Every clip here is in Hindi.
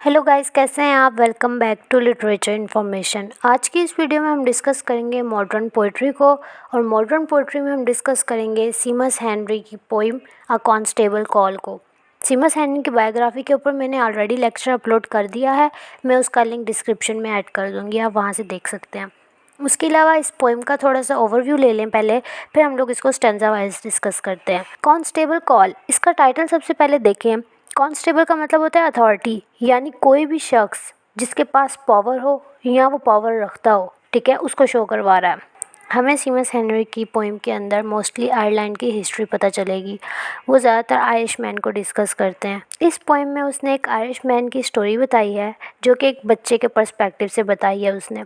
हेलो गाइस, कैसे हैं आप। Welcome back to literature information. आज की इस वीडियो में हम डिस्कस करेंगे मॉडर्न पोइट्री को, और मॉडर्न पोइट्री में हम डिस्कस करेंगे सीमस हेनरी की पोइम अ कॉन्स्टेबल कॉल को। सीमस हेनरी की बायोग्राफी के ऊपर मैंने ऑलरेडी लेक्चर अपलोड कर दिया है, मैं उसका लिंक डिस्क्रिप्शन में ऐड कर दूँगी, आप वहाँ से देख सकते हैं। उसके अलावा इस पोइम का थोड़ा सा ओवरव्यू ले लें पहले, फिर हम लोग इसको स्टेंजा वाइज डिस्कस करते हैं। कॉन्स्टेबल कॉल, इसका टाइटल सबसे पहले देखें। कॉन्स्टेबल का मतलब होता है अथॉरिटी, यानी कोई भी शख्स जिसके पास पावर हो या वो पावर रखता हो, ठीक है, उसको शो करवा रहा है। हमें सीमस हेनरी की पोइम के अंदर मोस्टली आयरलैंड की हिस्ट्री पता चलेगी। वो ज़्यादातर आयरिश मैन को डिस्कस करते हैं। इस पोइम में उसने एक आयरिश मैन की स्टोरी बताई है, जो कि एक बच्चे के पर्सपेक्टिव से बताई है उसने।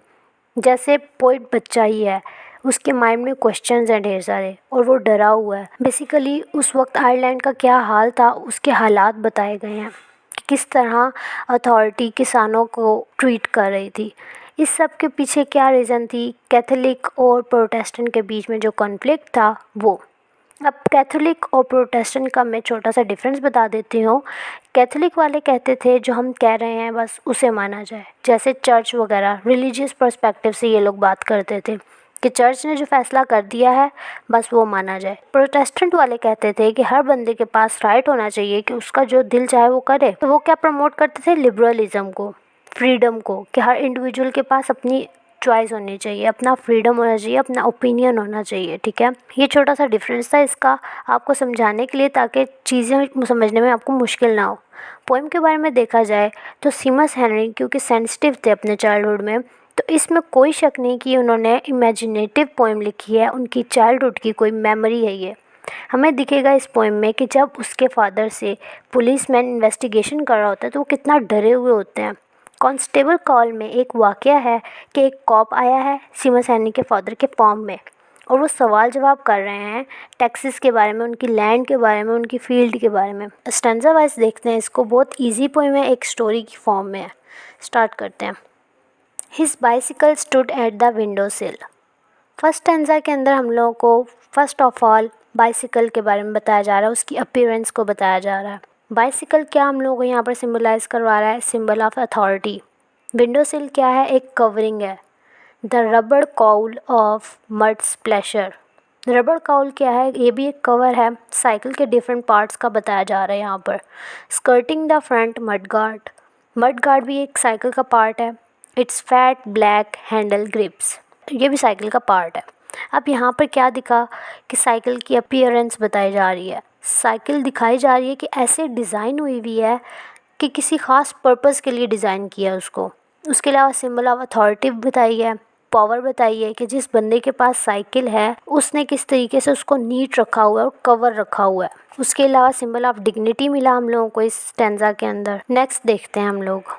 जैसे पोइट बच्चा ही है, उसके माइंड में क्वेश्चंस हैं ढेर सारे, और वो डरा हुआ है। बेसिकली उस वक्त आयरलैंड का क्या हाल था, उसके हालात बताए गए हैं कि किस तरह अथॉरिटी किसानों को ट्रीट कर रही थी। इस सब के पीछे क्या रीज़न थी, कैथोलिक और प्रोटेस्टेंट के बीच में जो कॉन्फ्लिक्ट था वो। अब कैथोलिक और प्रोटेस्टेंट का मैं छोटा सा डिफरेंस बता देती हूँ। कैथोलिक वाले कहते थे जो हम कह रहे हैं बस उसे माना जाए, जैसे चर्च वगैरह रिलीजियस पर्सपेक्टिव से ये लोग बात करते थे कि चर्च ने जो फैसला कर दिया है बस वो माना जाए। प्रोटेस्टेंट वाले कहते थे कि हर बंदे के पास राइट होना चाहिए कि उसका जो दिल चाहे वो करे। तो वो क्या प्रमोट करते थे, लिबरलिज्म को, फ्रीडम को, कि हर इंडिविजुअल के पास अपनी चॉइस होनी चाहिए, अपना फ्रीडम होना चाहिए, अपना ओपिनियन होना चाहिए, ठीक है। ये छोटा सा डिफरेंस था इसका आपको समझाने के लिए, ताकि चीज़ें समझने में आपको मुश्किल ना हो। पोइम के बारे में देखा जाए तो सीमस हेनरी क्योंकि सेंसिटिव थे अपने चाइल्डहुड में, तो इसमें कोई शक नहीं कि उन्होंने इमेजिनेटिव पोइम लिखी है, उनकी चाइल्डहुड की कोई मेमोरी है ये। हमें दिखेगा इस पोइम में कि जब उसके फादर से पुलिसमैन इन्वेस्टिगेशन कर रहा होता है तो वो कितना डरे हुए होते हैं। कांस्टेबल कॉल में एक वाक़या है कि एक कॉप आया है सीमस हेनरी के फादर के फॉर्म में, और वो सवाल जवाब कर रहे हैं टैक्सेस के बारे में, उनकी लैंड के बारे में, उनकी फील्ड के बारे में। स्टैंजा वाइज देखते हैं इसको, बहुत इजी पोइम है, एक स्टोरी की फॉर्म में है। स्टार्ट करते हैं। His bicycle stood at the window सिल। फर्स्ट स्टैंजा के अंदर हम लोगों को फर्स्ट ऑफ ऑल बाइसिकल के बारे में बताया जा रहा है, उसकी अपीयरेंस को बताया जा रहा है। बाइसिकल क्या हम लोगों को यहाँ पर सिम्बलाइज़ करवा रहा है, सिंबल ऑफ अथॉरिटी। विंडो सिल क्या है, एक कवरिंग है। द रबड़ काउल ऑफ मड स्प्लैशर। रबड़ काउल क्या है, ये भी एक कवर है, साइकिल के डिफरेंट पार्ट्स का बताया जा रहा है यहाँ पर। Skirting the front mudguard. Mudguard भी एक साइकिल का पार्ट है। It's fat black handle grips, ये भी साइकिल का पार्ट है। अब यहाँ पर क्या दिखा कि साइकिल की अपीयरेंस बताई जा रही है। साइकिल दिखाई जा रही है कि ऐसे डिज़ाइन हुई हुई है कि किसी ख़ास पर्पस के लिए डिज़ाइन किया उसको। उसके अलावा सिंबल ऑफ अथॉरिटी बताई है, पावर बताई है कि जिस बंदे के पास साइकिल है उसने किस तरीके से उसको नीट रखा हुआ है और कवर रखा हुआ है। उसके अलावा सिंबल ऑफ डिग्निटी मिला हम लोगों को इस स्टैंजा के अंदर। नेक्स्ट देखते हैं हम लोग,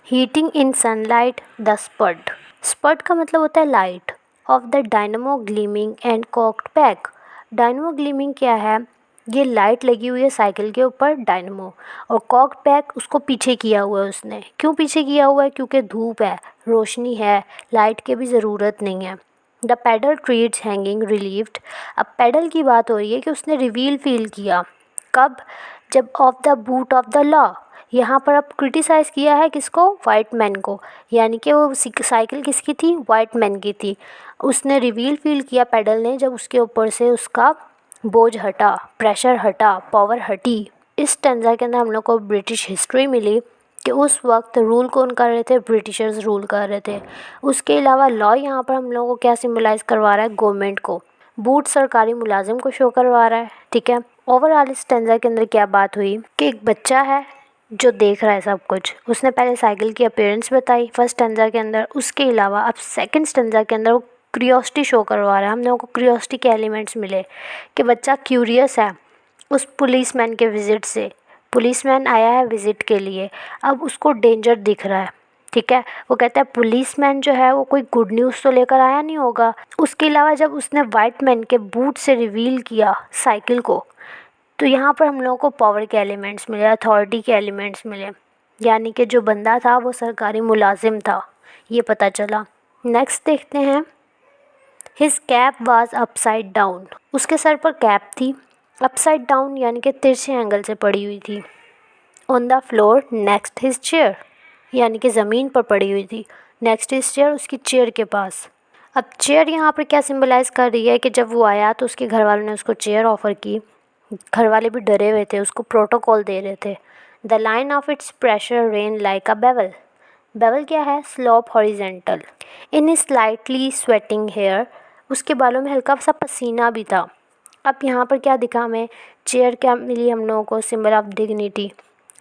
heating in sunlight the spud. Spud का मतलब होता है light of the dynamo gleaming and cocked back. Dynamo gleaming क्या है, ये लाइट लगी हुई है साइकिल के ऊपर डायनमो, और कॉक्ड बैक उसको पीछे किया हुआ है उसने। क्यों पीछे किया हुआ है, क्योंकि धूप है, रोशनी है, लाइट की भी ज़रूरत नहीं है। The pedal treats hanging relieved. अब पैडल की बात हो रही है कि उसने रिवील फील किया कब, जब of the boot of the law. यहाँ पर अब क्रिटिसाइज़ किया है किसको, वाइट मैन को, यानी कि वो साइकिल किसकी थी, वाइट मैन की थी। उसने रिवील फील किया पैडल ने जब उसके ऊपर से उसका बोझ हटा, प्रेशर हटा, पावर हटी। इस स्टैंजा के अंदर हम लोग को ब्रिटिश हिस्ट्री मिली कि उस वक्त रूल कौन कर रहे थे, ब्रिटिशर्स रूल कर रहे थे। उसके अलावा लॉ यहाँ पर हम लोगों को क्या सिम्बलाइज़ करवा रहा है, गवर्नमेंट को। बूट सरकारी मुलाजिम को शो करवा रहा है, ठीक है। ओवरऑल इस स्टैंजा के अंदर क्या बात हुई कि एक बच्चा है जो देख रहा है सब कुछ। उसने पहले साइकिल की अपीयरेंस बताई फर्स्ट स्टैंजा के अंदर, उसके अलावा अब सेकंड स्टैंजा के अंदर वो क्यूरियोसिटी शो करवा रहा है। हम लोगों को क्यूरियोसिटी के एलिमेंट्स मिले कि बच्चा क्यूरियस है उस पुलिसमैन के विज़िट से। पुलिसमैन आया है विज़िट के लिए, अब उसको डेंजर दिख रहा है, ठीक है। वो कहता है पुलिसमैन जो है वो कोई गुड न्यूज़ तो लेकर आया नहीं होगा। उसके अलावा जब उसने वाइट मैन के बूट से रिवील किया साइकिल को, तो यहाँ पर हम लोगों को पावर के एलिमेंट्स मिले, अथॉरिटी के एलिमेंट्स मिले, यानी कि जो बंदा था वो सरकारी मुलाजिम था, ये पता चला। नेक्स्ट देखते हैं, his cap was upside down. उसके सर पर कैप थी, अपसाइड डाउन यानी कि तिरछे एंगल से पड़ी हुई थी। On the floor next his chair, यानी कि ज़मीन पर पड़ी हुई थी। नेक्स्ट हिज चेयर, उसकी चेयर के पास। अब चेयर यहाँ पर क्या सिंबलाइज़ कर रही है कि जब वो आया तो उसके घर वालों ने उसको चेयर ऑफ़र की। घर वाले भी डरे हुए थे, उसको प्रोटोकॉल दे रहे थे। The line of its pressure rain like a bevel. Bevel क्या है? Slope horizontal. In slightly sweating hair, उसके बालों में हल्का सा पसीना भी था। अब यहाँ पर क्या दिखा हमें? चेयर क्या मिली हम लोगों को? Symbol of dignity.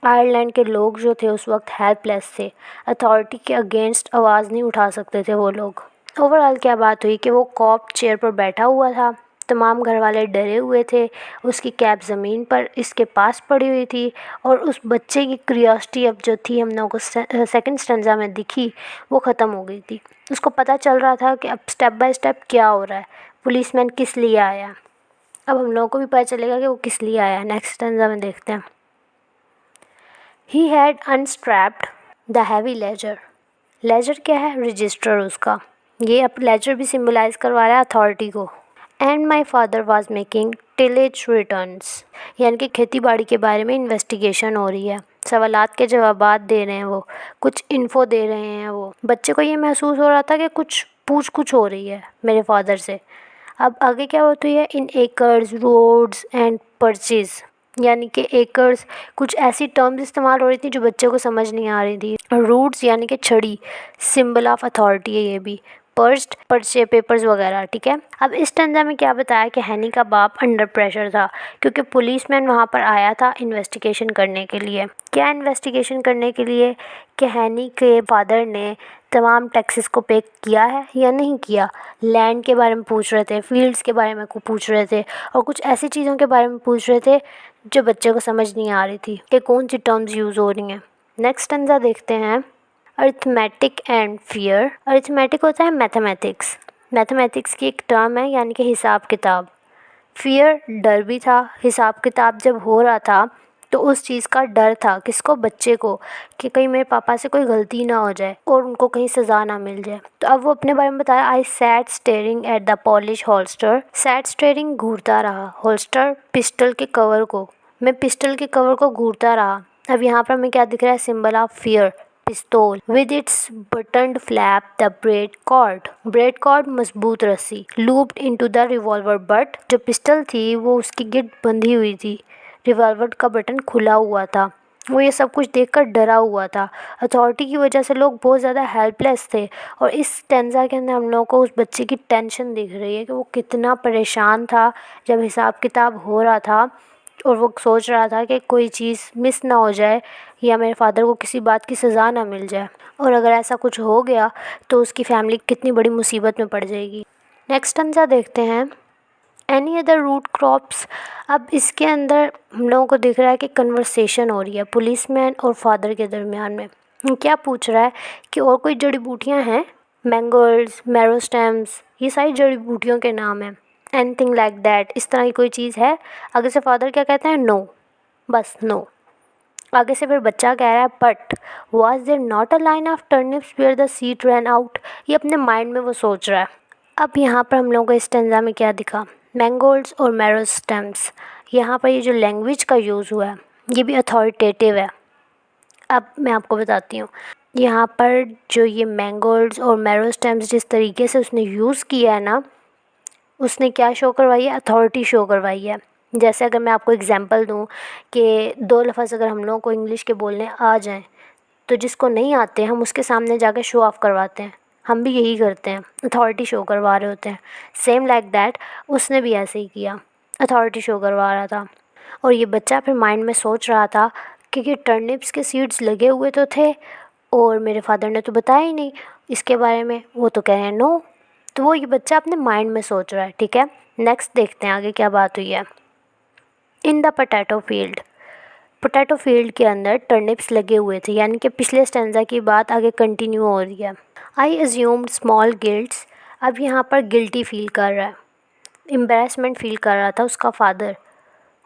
आयरलैंड के लोग जो थे उस वक्त हेल्पलेस थे, अथॉरिटी के अगेंस्ट आवाज़ नहीं उठा सकते थे वो लोग। ओवरऑल क्या बात हुई कि वो कॉप चेयर पर बैठा हुआ था, तमाम घर वाले डरे हुए थे, उसकी कैप ज़मीन पर इसके पास पड़ी हुई थी, और उस बच्चे की क्यूरियोसिटी अब जो थी हम लोगों को सेकंड स्टेंजा में दिखी, वो ख़त्म हो गई थी। उसको पता चल रहा था कि अब स्टेप बाय स्टेप क्या हो रहा है, पुलिसमैन किस लिए आया। अब हम लोगों को भी पता चलेगा कि वो किस लिए आया। नेक्स्ट स्टेंजा में देखते हैं। He had unstrapped the heavy ledger. Ledger क्या है? रजिस्टर उसका। ये अब लेजर भी सिंबलाइज करवा रहा है अथॉरिटी को। And my father was making tillage returns, यानी कि खेती बाड़ी के बारे में इन्वेस्टिगेशन हो रही है, सवालात के जवाबात दे रहे हैं, वो कुछ इन्फो दे रहे हैं। वो बच्चे को ये महसूस हो रहा था कि कुछ हो रही है मेरे फादर से। अब आगे क्या होती है? इन एकर्स रोड्स एंड परचेज, यानी कि एकर्स, कुछ ऐसी टर्म्स इस्तेमाल हो रही थी जो बच्चे को समझ नहीं आ रही थी। रूट्स यानी कि छड़ी, सिंबल ऑफ अथॉरिटी है ये भी। पर्स्ट, पर्चे, पेपर्स वगैरह, ठीक है। अब इस स्टैंजा में क्या बताया कि हैनी का बाप अंडर प्रेशर था, क्योंकि पुलिसमैन वहाँ पर आया था इन्वेस्टिगेशन करने के लिए। क्या इन्वेस्टिगेशन करने के लिए? कि हैनी के फादर ने तमाम टैक्सेस को पे किया है या नहीं किया। लैंड के बारे में पूछ रहे थे, फील्ड्स के बारे में पूछ रहे थे, और कुछ ऐसी चीज़ों के बारे में पूछ रहे थे जो बच्चे को समझ नहीं आ रही थी कि कौन सी टर्म्स यूज़ हो रही हैं। नेक्स्ट स्टैंजा देखते हैं। Arithmetic and fear. अरिथमेटिक होता है मैथमेटिक्स, मैथमेटिक्स की एक टर्म है, यानी कि हिसाब किताब। फियर डर भी था, हिसाब किताब जब हो रहा था तो उस चीज़ का डर था। किसको? बच्चे को, कि कहीं मेरे पापा से कोई गलती ना हो जाए और उनको कहीं सज़ा ना मिल जाए। तो अब वो अपने बारे में बताया। I sat staring at the polish holster. Sat staring, घूरता रहा, होल्स्टर पिस्टल के कवर को, मैं पिस्टल के कवर को घूरता रहा। अब यहाँ पर हमें क्या दिख रहा है? सिंबल ऑफ फियर, पिस्तौल। With its buttoned flap the braid cord मजबूत रस्सी। Looped into the revolver butt, जो पिस्टल थी वो उसकी गिट बंधी हुई थी, रिवॉल्वर का बटन खुला हुआ था। वो ये सब कुछ देखकर डरा हुआ था। अथॉरिटी की वजह से लोग बहुत ज़्यादा हेल्पलेस थे, और इस स्टेंजा के अंदर हम लोगों को उस बच्चे की टेंशन दिख रही है कि वो कितना परेशान था जब हिसाब किताब हो रहा था, और वो सोच रहा था कि कोई चीज़ मिस ना हो जाए या मेरे फादर को किसी बात की सज़ा ना मिल जाए, और अगर ऐसा कुछ हो गया तो उसकी फैमिली कितनी बड़ी मुसीबत में पड़ जाएगी। नेक्स्ट स्टेंजा देखते हैं। Any other root crops. अब इसके अंदर हम लोगों को दिख रहा है कि कन्वर्सेशन हो रही है पुलिसमैन और फादर के दरमियान में। क्या पूछ रहा है कि और कोई जड़ी बूटियाँ हैं? मैंगोल्ड्स, मैरोस्टेम्स, ये सारी जड़ी बूटियों के नाम हैं। एनीथिंग लाइक दैट, इस तरह की कोई चीज़ है? आगे से फादर क्या कहते हैं? नो, बस नो। आगे से फिर बच्चा कह रहा है but was there not a line of turnips where the seed ran out. ये अपने माइंड में वो सोच रहा है। अब यहाँ पर हम लोगों को इस स्टेंजा में क्या दिखा? मैंगोल्ड्स और मैरोस्टेम्स। यहाँ पर ये जो लैंग्वेज का यूज़ हुआ है ये भी अथॉरिटेटिव है। अब मैं आपको बताती हूँ, यहाँ पर जो ये मैंगोल्ड्स और मैरोस्टेम्स जिस तरीके से उसने यूज़ किया है ना, उसने क्या शो करवाई है? अथॉरिटी शो करवाई है। जैसे अगर मैं आपको एग्जांपल दूँ कि दो लफ्ज़ अगर हम लोगों को इंग्लिश के बोलने आ जाएं, तो जिसको नहीं आते हम उसके सामने जाकर शो ऑफ़ करवाते हैं। हम भी यही करते हैं, अथॉरिटी शो करवा रहे होते हैं। सेम लाइक दैट उसने भी ऐसे ही किया, अथॉरिटी शो करवा रहा था। और ये बच्चा फिर माइंड में सोच रहा था कि टर्निप्स के सीड्स लगे हुए तो थे और मेरे फादर ने तो बताया ही नहीं इसके बारे में, वो तो कह रहे हैं नो। तो वो ये बच्चा अपने माइंड में सोच रहा है, ठीक है। नेक्स्ट देखते हैं आगे क्या बात हुई है। In the potato field. Potato field के अंदर टर्निप्स लगे हुए थे, यानी कि पिछले स्टेंजा की बात आगे कंटिन्यू हो रही है। आई अज्यूम्ड स्मॉल गिल्ट्स। अब यहाँ पर गिल्टी फील कर रहा है, एम्बेरसमेंट फील कर रहा था उसका फादर,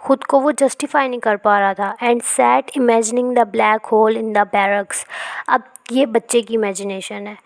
खुद को वो जस्टिफाई नहीं कर पा रहा था। And set imagining the black hole in the barracks. अब ये बच्चे की इमेजिनेशन है,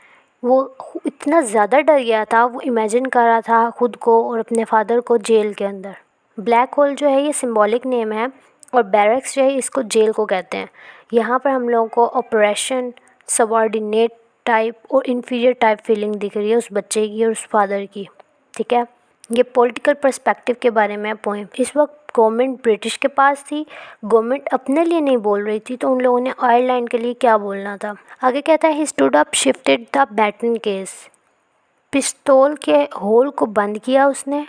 वो इतना ज़्यादा डर गया था, वो इमेजिन कर रहा था खुद को और अपने फादर को जेल के अंदर। ब्लैक होल जो है ये सिंबॉलिक नेम है और बैरक्स जो है इसको जेल को कहते हैं। यहाँ पर हम लोगों को ऑपरेशन, सबॉर्डिनेट टाइप और इन्फीरियर टाइप फीलिंग दिख रही है उस बच्चे की और उस फादर की, ठीक है। ये पॉलिटिकल पर्सपेक्टिव के बारे में पोएम। इस वक्त गवर्नमेंट ब्रिटिश के पास थी, गवर्नमेंट अपने लिए नहीं बोल रही थी, तो उन लोगों ने आयरलैंड के लिए क्या बोलना था। आगे कहता है, he stood up shifted the baton case. पिस्तौल के होल को बंद किया उसने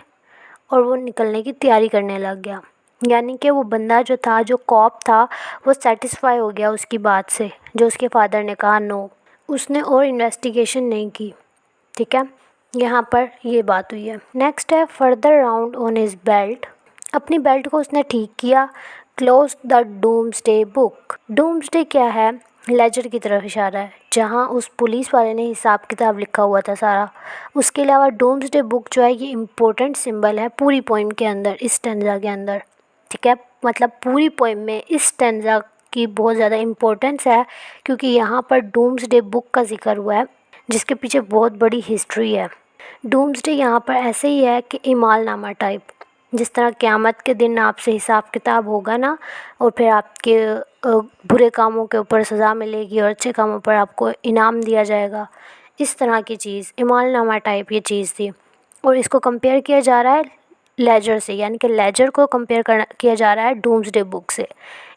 और वो निकलने की तैयारी करने लग गया। यानी कि वो बंदा जो था, जो कॉप था, वो सेटिस्फाई हो गया उसकी बात से, जो उसके फादर ने कहा नो। उसने और इन्वेस्टिगेशन नहीं की, ठीक है। यहाँ पर ये बात हुई है। नेक्स्ट है, further round on his belt. अपनी बेल्ट को उसने ठीक किया। Close the doomsday book. Doomsday क्या है? लेजर की तरफ इशारा है, जहाँ उस पुलिस वाले ने हिसाब किताब लिखा हुआ था सारा। उसके अलावा डूम्सडे बुक जो है ये इम्पोर्टेंट सिंबल है पूरी पोइम के अंदर, इस स्टैंजा के अंदर, ठीक है। मतलब पूरी पोइम में इस स्टैंजा की बहुत ज़्यादा इम्पोर्टेंस है, क्योंकि यहाँ पर डूम्सडे बुक का जिक्र हुआ है, जिसके पीछे बहुत बड़ी हिस्ट्री है। डूम्सडे यहाँ पर ऐसे ही है कि इमालनामा टाइप, जिस तरह क़यामत के दिन आपसे हिसाब किताब होगा ना, और फिर आपके बुरे कामों के ऊपर सज़ा मिलेगी और अच्छे कामों पर आपको इनाम दिया जाएगा, इस तरह की चीज़, इमालनामा टाइप ये चीज़ थी। और इसको कंपेयर किया जा रहा है लेजर से, यानी कि लेजर को कंपेयर किया जा रहा है डूम्सडे बुक से।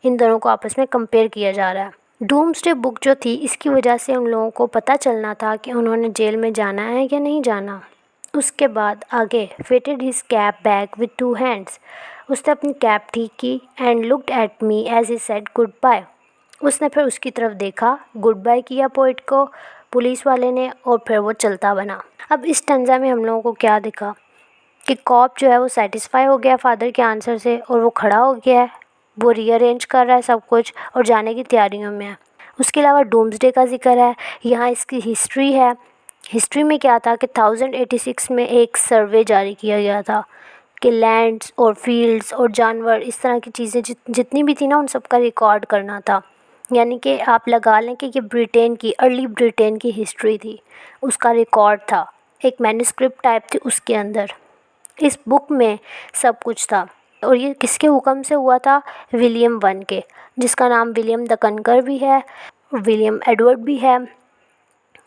इन दोनों को आपस में कंपेयर किया जा रहा है। डूम्सडे बुक जो थी, इसकी वजह से उन लोगों को पता चलना था कि उन्होंने जेल में जाना है या नहीं जाना। उसके बाद आगे, fitted his cap back with 2 hands. उसने अपनी कैप ठीक की and looked at me as he said goodbye. उसने फिर उसकी तरफ देखा, गुड बाय किया पोइट को, पुलिस वाले ने, और फिर वो चलता बना। अब इस स्टैंजा में हम लोगों को क्या दिखा कि कॉप जो है वो सेटिस्फाई हो गया फादर के आंसर से, और वो खड़ा हो गया है, वो रीअरेंज कर रहा है सब कुछ और जाने की तैयारियों में है। उसके अलावा डूम्सडे का जिक्र है, यहाँ इसकी हिस्ट्री है। हिस्ट्री में क्या था कि 1086 में एक सर्वे जारी किया गया था कि लैंड्स और फील्ड्स और जानवर, इस तरह की चीज़ें जितनी भी थी ना, उन सब का रिकॉर्ड करना था। यानी कि आप लगा लें कि ये ब्रिटेन की, अर्ली ब्रिटेन की हिस्ट्री थी, उसका रिकॉर्ड था, एक मैन्युस्क्रिप्ट टाइप थी उसके अंदर। इस बुक में सब कुछ था। और ये किसके हुक्म से हुआ था? विलियम वन के, जिसका नाम विलियम द कनकर भी है, विलियम एडवर्ड भी है,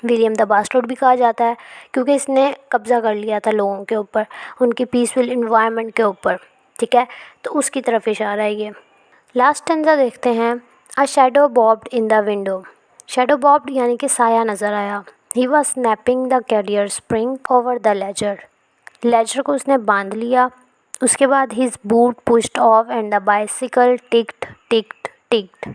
विलियम द बास्टर्ड भी कहा जाता है, क्योंकि इसने कब्ज़ा कर लिया था लोगों के ऊपर, उनकी पीसफुल इन्वायरमेंट के ऊपर, ठीक है। तो उसकी तरफ इशारा है ये। लास्ट स्टैंजा देखते हैं। A shadow bobbed in the window. Shadow bobbed यानी कि साया नज़र आया। He was snapping the carrier spring over the ledger. Ledger को उसने बांध लिया। उसके बाद his boot pushed off and the bicycle ticked ticked ticked.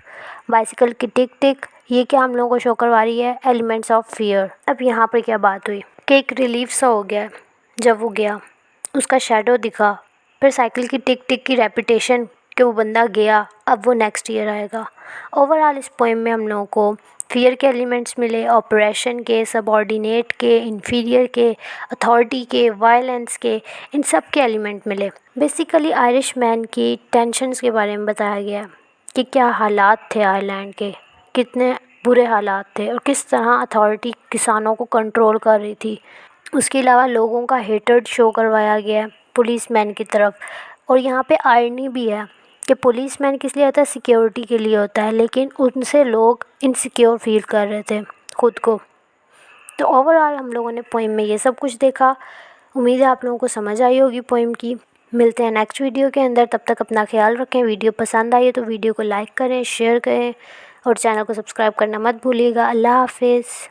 Bicycle की टिक टिक, ये क्या हम लोगों को शो करवा रही है? Elements of fear. अब यहाँ पर क्या बात हुई कि एक रिलीफ सा हो गया जब वो गया, उसका शैडो दिखा, फिर साइकिल की टिक टिक की रेपिटेशन कि वो बंदा गया, अब वो नेक्स्ट ईयर आएगा। ओवरऑल इस पोएम में हम लोगों को फियर के एलिमेंट्स मिले, ऑपरेशन के, सबॉर्डिनेट के, इन्फीरियर के, अथॉरिटी के, वायलेंस के, इन सब के एलिमेंट मिले। बेसिकली आयरिश मैन की टेंशन्स के बारे में बताया गया कि क्या हालात थे आयरलैंड के, कितने बुरे हालात थे और किस तरह अथॉरिटी किसानों को कंट्रोल कर रही थी। उसके अलावा लोगों का हेटर्ड शो करवाया गया है पुलिसमैन की तरफ। और यहाँ पे आयरनी भी है कि पुलिसमैन किस लिए होता है? सिक्योरिटी के लिए होता है, लेकिन उनसे लोग इनसिक्योर फील कर रहे थे खुद को। तो ओवरऑल हम लोगों ने पोइम में ये सब कुछ देखा। उम्मीद है आप लोगों को समझ आई होगी पोइम की। मिलते हैं नेक्स्ट वीडियो के अंदर, तब तक अपना ख्याल रखें। वीडियो पसंद आई है तो वीडियो को लाइक करें, शेयर करें और चैनल को सब्सक्राइब करना मत भूलिएगा। अल्लाह हाफिज़।